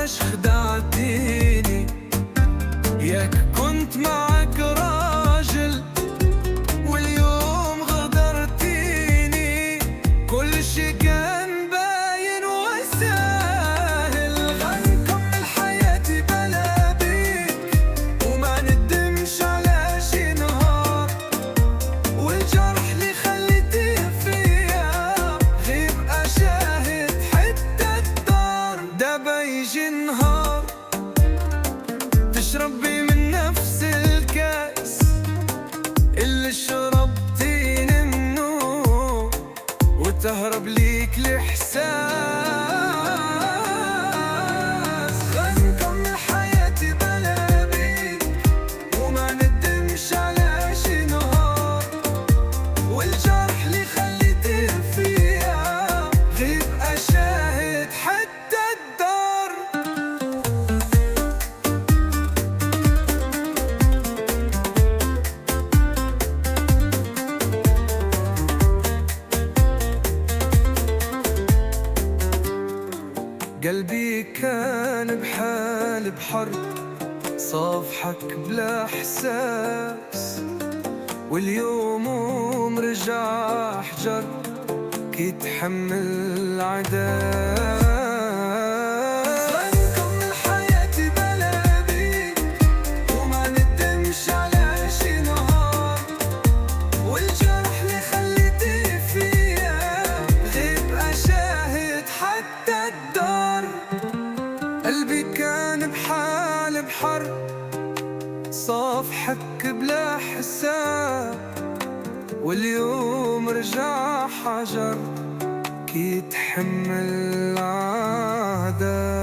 عاش خدعتيني، ياك كنت معك راجل واليوم غدرتيني. كل شي كان باين وسهل، غنكمل حياتي بلا بيك وما ندمش على شي نهار. والجرح اللي خليتيه فيا غيب أشاهد حتى الدار. دابا يجي نهار تشربي من نفس الكاس اللي شربتيني منه، وتهرب ليك الإحساس. غنكمل حياتي بلا بيك وما ندمش على شي نهار. والجرح اللي خليتيه فيا غيب أشاهد حتى الدار. قلبي كان بحال بحر صافحك بلا احساس، واليوم مرجع حجر كي تحمل عداس. غنكمل حياتي بلا بيك وما ندمش على شي نهار. والجرح اللي خليتيه فيا غيب أشاهد حتى الدار. قلبي كان بحال بحر صافحك بلا حساب، واليوم رجع حجر كي تحمل عذاب.